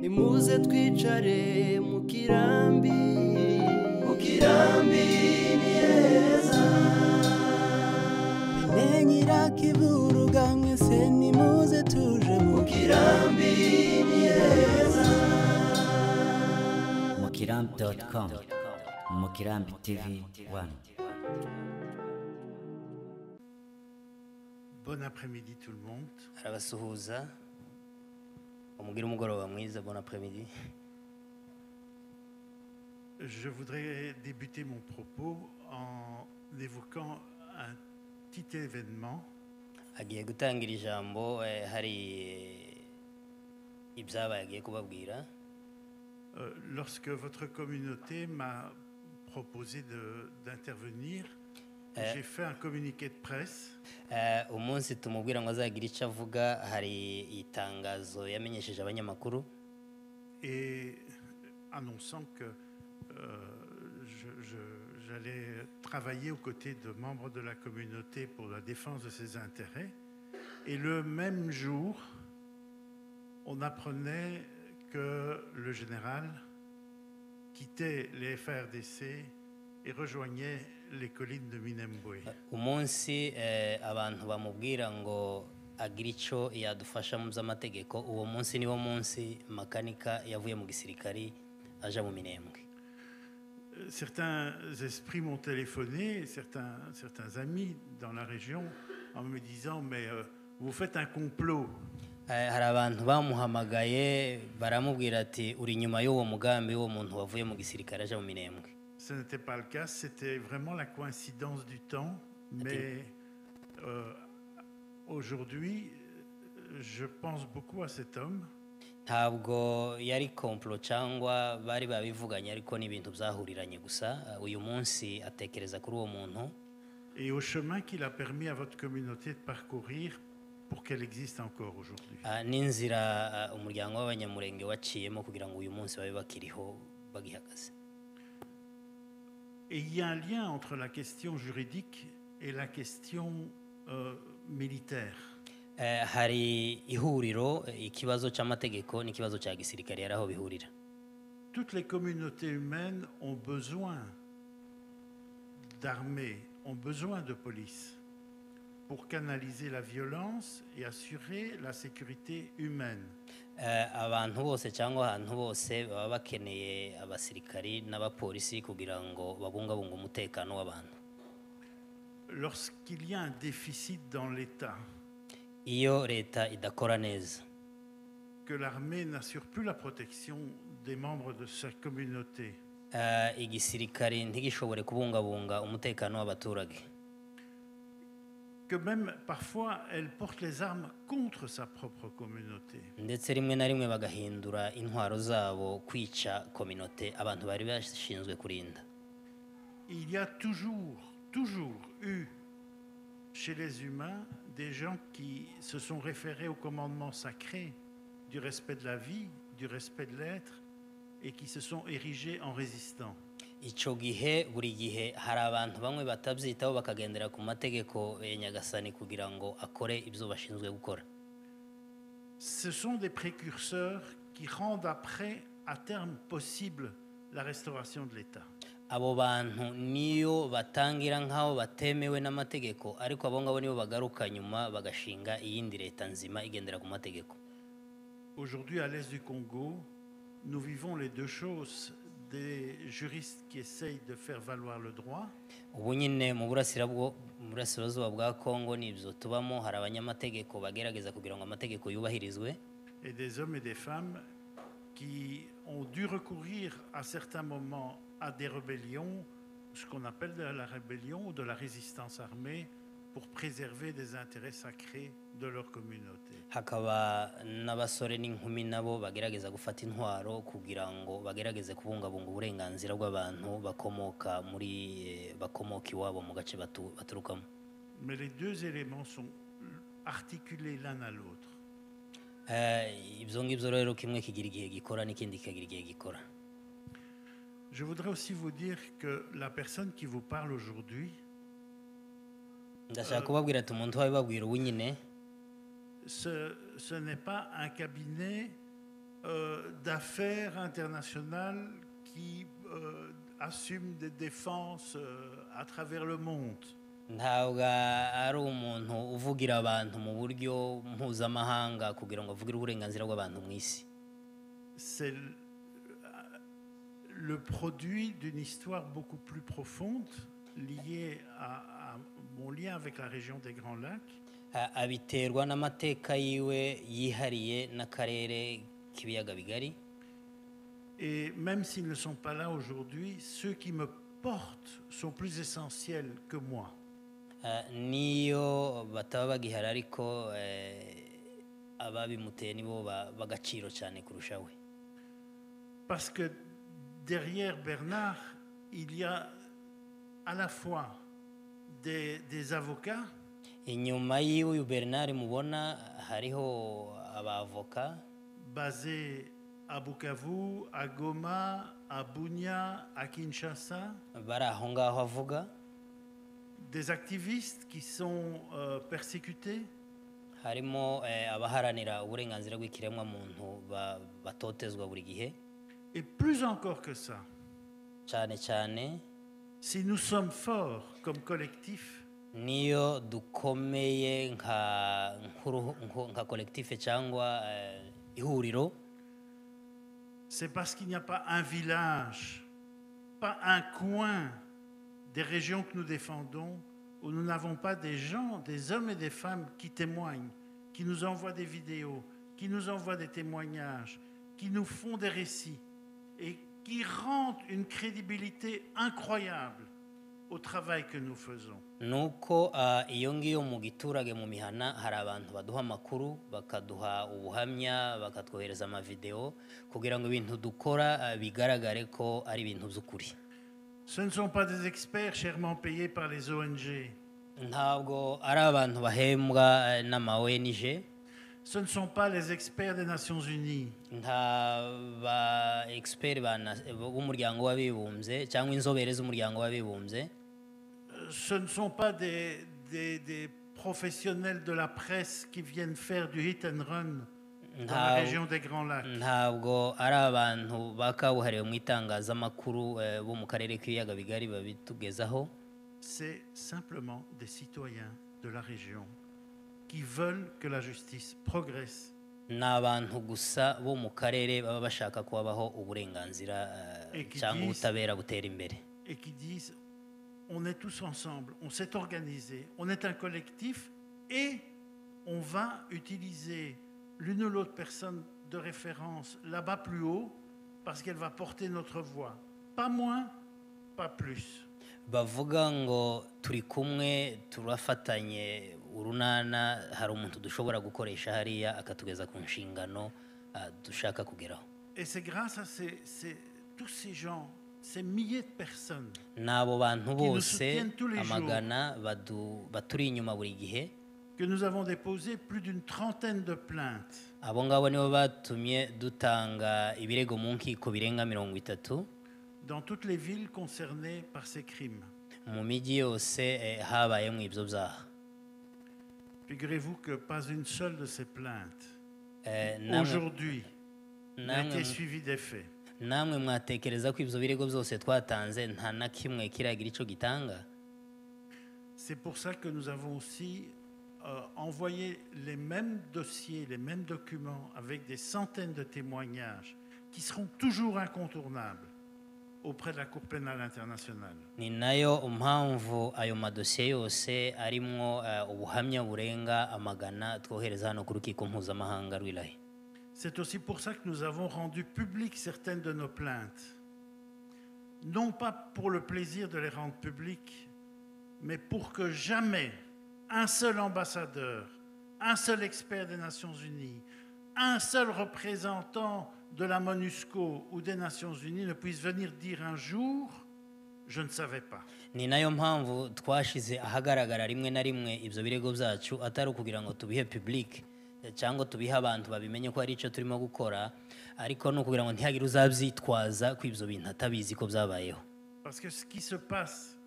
nimuze twicare mu kirambi ni heza bimenyera kivuruga mwese nimuze tuje mu kirambi ni heza mukirambi.com Mukirambi TV 1. Bon après-midi tout le monde. Arabasuhuza umugira umugoroba mwiza. Bon après-midi. Je voudrais débuter mon propos en évoquant un petit événement Agiye gutangira ijambo hari ibyabaye agiye kubabwira. Lorsque votre communauté m'a proposé d'intervenir, j'ai fait un communiqué de presse. Umunsi tumubwira ngo azagira icyo avuga, hari itangazo yamenyesheje abanyamakuru Et annonçant que j'allais travailler aux côtés de membres de la communauté pour la défense de ses intérêts. Et le même jour, on apprenait que le général quittait les FRDC et rejoignait les collines de Minembwe. Umunsi abantu bamubwira ngo agira icyo yadufasha mu by'amategeko, uwo munsi niwo munsi makanika yavuye mu gisirikari aja mu Minembwe. Certains esprits m'ont téléphoné, certains amis dans la région, en me disant mais vous faites un complot. Hari abantu bamuhamagaye baramubwira ati uri nyuma y'uwo mugambi w'uwo muntu wavuye mu gisirikare aja mu Minembwe. Ce n'était pas le cas, c'était vraiment la coïncidence du temps, mais aujourd'hui je pense beaucoup à cet homme. Ntabwo yari complot cyangwa bari babivuganye, ariko n'ibintu byahuriranye gusa. Uyu munsi atekereza kuri uwo muntu et au chemin qu'il a permis à votre communauté de parcourir pour qu'elle existe encore aujourd'hui. n'inzira umuryango w'abanyamurenge waciyemo kugira ngo uyu munsi babe bakiriho bagihagaze. Et il y a un lien entre la question juridique et la question militaire. Hari ihuriro, ikibazo cy'amategeko n'ikibazo cya gisirikare yari aho bihurira. Toutes les communautés humaines ont besoin d'armées, ont besoin de police pour canaliser la violence et assurer la sécurité humaine. Abantu bose cyangwa ahantu bose baba bakeneye abasirikari n'abapolisi kugira ngo babungabunge umutekano w'abantu. Lorsqu'il y a un déficit dans l'État, Iyo leta idakora neza, que l'armée n'assure plus la protection des membres de sa communauté, igisirikari ntigishobore kubungabunga umutekano w'abaturage, que même parfois elle porte les armes contre sa propre communauté. ndetse rimwe na rimwe bagahindura intwaro zabo kwica kominote abantu bari bashinzwe kurinda. Il y a toujours eu chez les humains des gens qui se sont référés au commandement sacré du respect de la vie, du respect de l'être, et qui se sont érigés en résistants. Ico gihe buri gihe hari abantu bamwe batabyitaho bakagendera ku mategeko ya Nyagasani kugira ngo akore ibyo bashinzwe gukora. Ce sont des précurseurs qui rendent après, à terme possible, la restauration de l'État. Abo bantu niyo batangira nk'aho batemewe n'amategeko, ariko abo ngabo nibo bagaruka nyuma bagashinga iyindi leta nzima igendera ku mategeko. Aujourd'hui, à l'est du Congo, nous vivons les deux choses, des juristes qui essayent de faire valoir le droit Ubu nyine mu burasirazuba bwa Kongo nibyo tubamo, hari abanyamategeko bagerageza kugira ngo amategeko yubahirizwe, et des hommes et des femmes qui ont dû recourir à certains moments à des rébellions, ce qu'on appelle de la rébellion ou de la résistance armée, pour préserver des intérêts sacrés de leur communauté. hakaba n'abasore n'inkumi nabo bagerageza gufata intwaro kugira ngo bagerageze kubungabunga uburenganzira bw'abantu bakomoka iwabo mu gace baturukamo. Mais les deux éléments sont articulés l'un à l'autre. Ibyo ngibyo rero kimwe kigira igihe gikora n'ikindi kikagira igihe gikora. Je voudrais aussi vous dire que la personne qui vous parle aujourd'hui ndashaka kubabwira ati umuntu wabibabwira ubu nyine ce n'est pas un cabinet d'affaires internationales qui assument des défenses à travers le monde. ntabwo ari umuntu uvugira abantu mu buryo mpuzamahanga kugira ngo avugire uburenganzira bw'abantu mu isi. C'est le produit d'une histoire beaucoup plus profonde liée à mon lien avec la région des Grands Lacs. Abiterwa n'amateka yiwe yihariye n'akarere k'ibiyaga bigari. Et même s'ils ne sont pas là aujourd'hui, ceux qui me portent sont plus essentiels que moi. Niyo bataba bagihari ariko ababimuteye nibo bagaciro cyane kurusha we. Parce que derrière Bernard, il y a à la fois des avocats. Inyuma yiwe uyu Bernard mubona hariho abavoka basés à Bukavu, à Goma, à Bunia, à Kinshasa. bari aho ngaho avuga. Des activistes qui sont persécutés. Harimo abaharanira uburenganzira bw'ikiremwa muntu batotezwa buri gihe. Et plus encore que ça, cyane si nous sommes forts comme collectif, niyo dukomeye nka collectif cyangwa ihuriro, c'est parce qu'il n'y a pas un village, pas un coin des régions que nous défendons où nous n'avons pas des gens, des hommes et des femmes qui témoignent, qui nous envoient des vidéos, qui nous envoient des témoignages, qui nous font des récits et qui rendent une crédibilité incroyable au travail que nous faisons. nuko iyo ngiyo mu giturage mu mihana hari abantu baduha amakuru bakaduha ubuhamya bakatwohereza amavideo kugira ngo ibintu dukora bigaragare ko ari ibintu by'ukuri. Ce ne sont pas des experts chèrement payés par les ONG. Ntabwo ari abantu bahembwa n'ama ONG. Ce ne sont pas les experts des Nations Unies. Nta ba expert b'umuryango w'abibumbye cyangwa inzobere z'umuryango w'abibumbye. Ce ne sont pas des professionnels de la presse qui viennent faire du hit and run dans la région des Grands Lacs. Ntabwo ari abantu bakabuhariwe mu itangazamakuru bo mu karere k'ibiyaga bigari babitugezaho. C'est simplement des citoyens de la région qui veulent que la justice progresse. N'abantu gusa bo mu karere baba bashaka kubaho uburenganzira cyangwa ubutabera butera imbere. Et qui disent on est tous ensemble, on s'est organisé, on est un collectif et on va utiliser l'une ou l'autre personne de référence là-bas plus haut parce qu'elle va porter notre voix. Pas moins, pas plus. Bavuga ngo turi kumwe turafatanye urunana hari umuntu dushobora gukoresha hariya akatugeza ku nshingano dushaka kugeraho. Et c'est grâce à tous ces gens, ces milliers de personnes n'abo bantu bose amagana baturi inyuma buri gihe que nous avons déposé plus d'une trentaine de plaintes. Abo ngabo nibo batumye dutanga ibirego mu nkiko birenga 30 dans toutes les villes concernées par ces crimes. Mu mijyi yose habayemo ibyo byaha. Figurez-vous que pas une seule de ces plaintes aujourd'hui n'a été suivie des faits. Namwe mwatekereza ko ibyo birego byose twatanze nta na kimwe kiragira icyo gitanga. C'est pour ça que nous avons aussi envoyé les mêmes dossiers, les mêmes documents avec des centaines de témoignages qui seront toujours incontournables auprès de la Cour pénale internationale. Ni nayo mpamvu ayo madosiye yose arimo ubuhamya burenga amagana twohereza hano ku rukiko mpuzamahanga rw'Irahe. C'est aussi pour ça que nous avons rendu publiques certaines de nos plaintes. Non pas pour le plaisir de les rendre publiques, mais pour que jamais un seul ambassadeur, un seul expert des Nations Unies, un seul représentant de la MONUSCO ou des Nations Unies ne puisse venir dire un jour « je ne savais pas ». Ni nayo mpamvu twashize ahagaragara rimwe na rimwe ibyo birego byacu atari ukugira ngo tubihe public cyangwa tubihe abantu babimenye ko ari icyo turimo gukora, ariko no kugira ngo ntihagire uzabyitwaza ko ibyo bintu atabizi ko byabayeho. Parce que ce qui se passe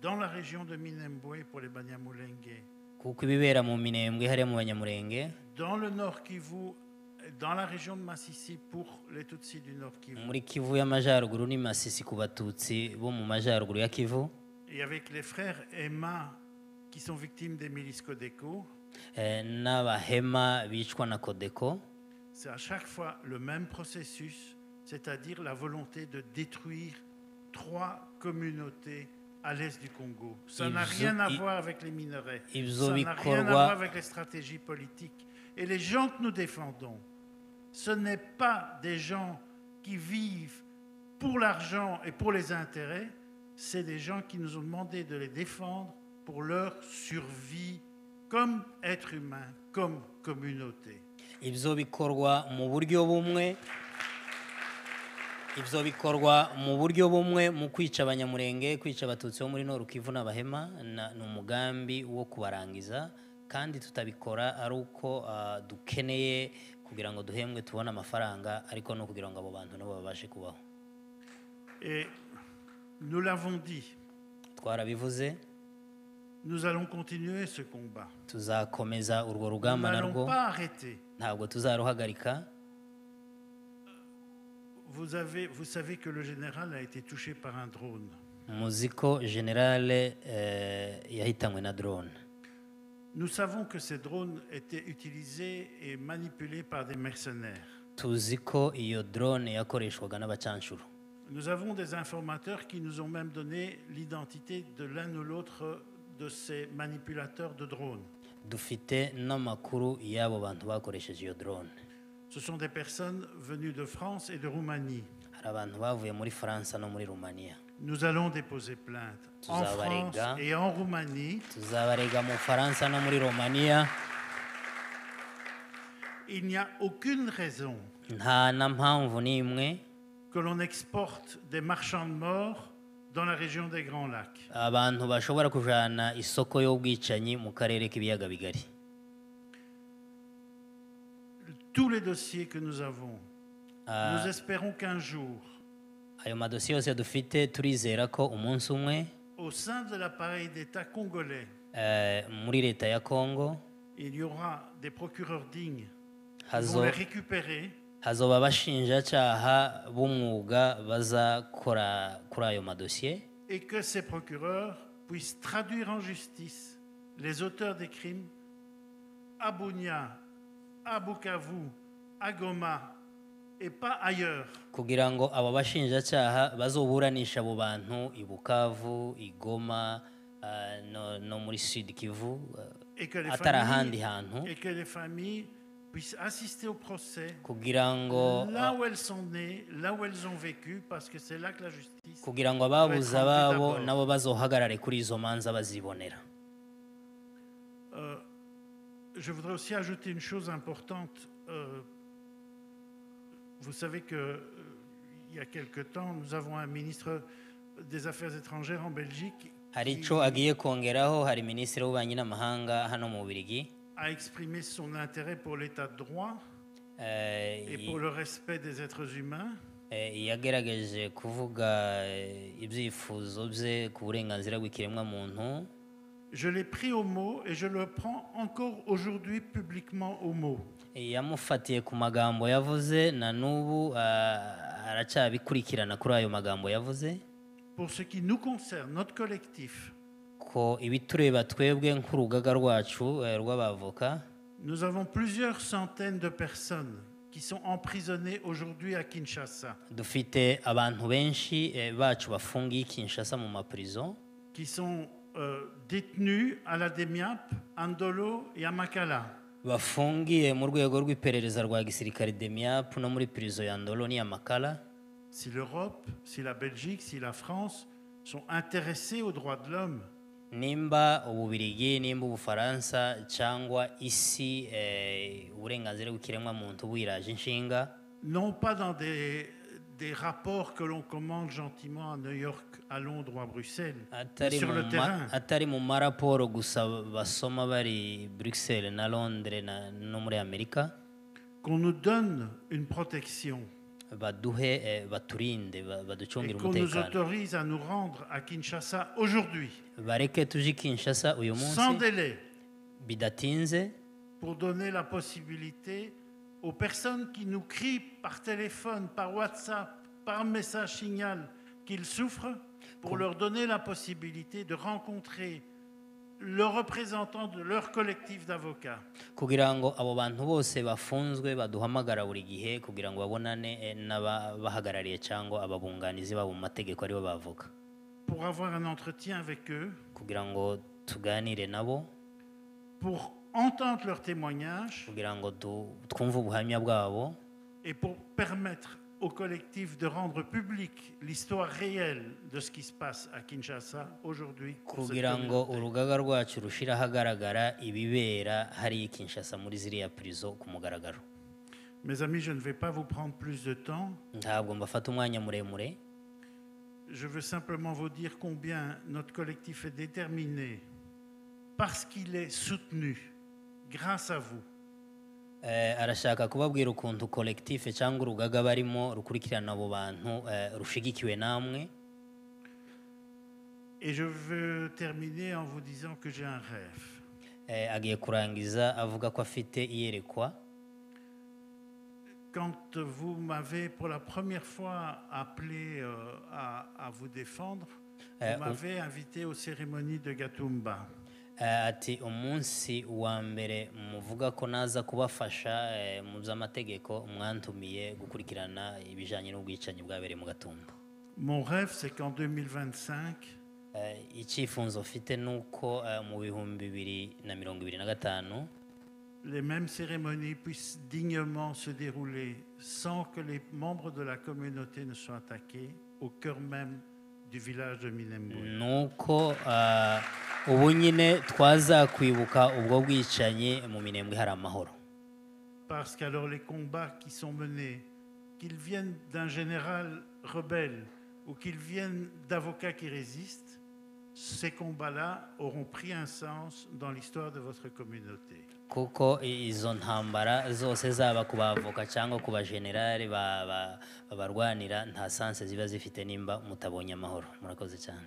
dans la région de Minembwe pour les Banyamulenge, kuko ibibera mu Minembwe hariya mu Banyamulenge, dans le Nord Kivu dans la région de Massissi pour les Tutsis du Nord Kivu. muri Kivu y'amajyaruguru ni Masisi ku batutsi bo mu majyaruguru ya Kivu. Et avec les frères Emma qui sont victimes des milices Codeco, N'abahema bicwa na Kodeko. c'est à chaque fois le même processus, c'est-à-dire la volonté de détruire 3 communautés à l'est du Congo. Ça n'a rien à voir avec les minerais, ça n'a rien à voir avec les stratégies politiques. Et les gens que nous défendons, ce n'est pas des gens qui vivent pour l'argent et pour les intérêts, c'est des gens qui nous ont demandé de les défendre pour leur survie comme êtres humains, comme communauté. Ibyo bikorwa mu buryo bumwe mu kwica abanyamurenge, kwica abatutsi bo muri Nord Kivu n'abahema, ni umugambi wo kubarangiza, kandi tutabikora ari uko dukeneye kugira ngo duhembwe tubone amafaranga, ariko no kugira ngo abo bantu nabo babashe kubaho. Et nous l'avons dit, twarabivuze, nous allons continuer ce combat. tuzakomeza urwo Nous rugamba n'allons narwo, pas arrêter. ntabwo tuzaruhagarika. Vous savez que le général a été touché par un drone. muzi ko generale yahitanywe na drone. Nous savons que ces drones étaient utilisés et manipulés par des mercenaires. tuzi ko iyo drone yakoreshwaga n'abacanshuro. Nous avons des informateurs qui nous ont même donné l'identité de l'un ou l'autre de ces manipulateurs de drones. Dufite n'amakuru y'abo bantu bakoresheje iyo drone. Ce sont des personnes venues de France et de Roumanie. hari abantu bavuye muri Faransa no muri Rumania. Nous allons déposer plainte en France et en Roumanie. tuzabarega mu Faransa no muri Romania. Il n'y a aucune raison nta na mpamvu n'imwe que l'on exporte des marchands de morts dans la région des Grands Lacs. abantu bashobora kujana isoko y'ubwicanyi mu karere k'ibiyaga bigari. Tous les dossiers que nous avons, nous espérons qu'un jour, ayo madosiye yose dufite turizera ko umunsi umwe au sein de l'appareil d'État congolais, muri leta ya Congo il y aura des procureurs dignes qui vont les récupérer hazoba abashinjacyaha b'umwuga bazakora kuri ayo madosiye, et que ces procureurs puissent traduire en justice les auteurs des crimes à Bunia, à Bukavu, à Goma et pas ailleurs. kugira ngo abo bashinjacyaha bazoburanisha abo bantu i Bukavu, i Goma, no muri Sud Kivu, Et que atari ahandi hantu, les familles puissent assister au procès kugira ngo là où elles sont nées, là où elles ont vécu, parce que c'est là que la justice. kugira ngo ababuze ababo nabo bazohagarare kuri izo manza bazibonera. Je voudrais aussi ajouter une chose importante. Vous savez que il y a quelque temps, nous avons un ministre des Affaires étrangères en Belgique hari ico agiye kongeraho. Hari minisitiri w'ububanyi n'amahanga hano mu Bubiligi a exprimé son intérêt pour l'état de droit et pour le respect des êtres humains. yagerageje kuvuga ibyifuzo bye ku burenganzira bw'ikiremwa muntu. Je l'ai pris au mot et je le prends encore aujourd'hui publiquement au mot. yamufatiye ku magambo yavuze, na n'ubu aracyabikurikirana kuri ayo magambo yavuze. Pour ce qui nous concerne, notre collectif, ko ibitureba twebwe nk'urugaga rwacu rw'abavoka, nous avons plusieurs centaines de personnes qui sont emprisonnées aujourd'hui à Kinshasa, dufite abantu benshi bacu bafungiye Kinshasa mu maprison, qui sont détenus à la DEMIAP, à Ndolo et à Makala. bafungiye mu rwego rw'iperereza rwa gisirikare DEMIAP no muri prison ya Ndolo n'iya Makala. Si l'Europe, si la Belgique, si la France sont intéressés aux droits de l'homme, nimba Ububiligi, nimba Ubufaransa cyangwa isi uburenganzira bw'ikiremwa muntu bwiraje inshinga, non pas dans des rapports que l'on commande gentiment à New York, à Londres ou à Bruxelles, mais sur le terrain. atari mu maraporo gusa basoma bari Bruxelles na Londres no muri Amerika, Qu'on nous donne une protection baduhe baturinde et baducungire qu'on nous umutekano, autorise à nous rendre à Kinshasa aujourd'hui, bareke tuje Kinshasa uyu sans munsi délai, bidatinze, pour donner la possibilité aux personnes qui nous crient par téléphone, par WhatsApp, par message signal qu'ils souffrent, pour leur donner la possibilité de rencontrer le représentant de leur collectif d'avocats. kugira ngo abo bantu bose bafunzwe baduhamagara buri gihe kugira ngo babonane n'abahagarariye cyangwa ababunganizi babo mu mategeko aribo bavuga, Pour avoir un entretien avec eux, kugira ngo tuganire nabo, pour entendre leurs témoignages kugira ngo twumve ubuhamya bwabo, et pour permettre au collectif de rendre publique l'histoire réelle de ce qui se passe à Kinshasa aujourd'hui. pour cette kugira ngo communauté. urugaga rwacu rushira ahagaragara ibibera hari i Kinshasa muri ziriya prison ku mugaragaro. Mes amis, je ne vais pas vous prendre plus de temps. Ntabwo mbafata umwanya muremure, Je veux simplement vous dire combien notre collectif est déterminé parce qu'il est soutenu grâce à vous. arashaka kubabwira ukuntu collectif cyangwa urugaga barimo rukurikirana abo bantu rushigikiwe namwe. Et je veux terminer en vous disant que j'ai un rêve. Agiye kurangiza avuga ko afite iyerekwa. Quand vous m'avez pour la première fois appelé à vous défendre, vous m'avez invité aux cérémonies de Gatumba. Ati umunsi wa mbere muvuga ko naza kubafasha mu by'amategeko mwantumiye gukurikirana ibijanye n'ubwicanyi bwabereye mu Gatumba. Mon rêve, c'est qu'en 2025, icyifuzo mfite nuko mu bihumbi 2025 les mêmes cérémonies puissent dignement se dérouler sans que les membres de la communauté ne soient attaqués au cœur même du village de Minembwe. nuko ubu nyine twazakwibuka ubwo bwicanyi mu Minembwe hari amahoro. Parce qu'alors les combats qui sont menés, qu'ils viennent d'un général rebelle ou qu'ils viennent d'avocats qui résistent, ces combats-là auront pris un sens dans l'histoire de votre communauté. kuko izo ntambara zose zaba ku bavoka cyangwa ku bajenerali babarwanira nta sanse ziba zifite nimba mutabonye amahoro. Murakoze cyane.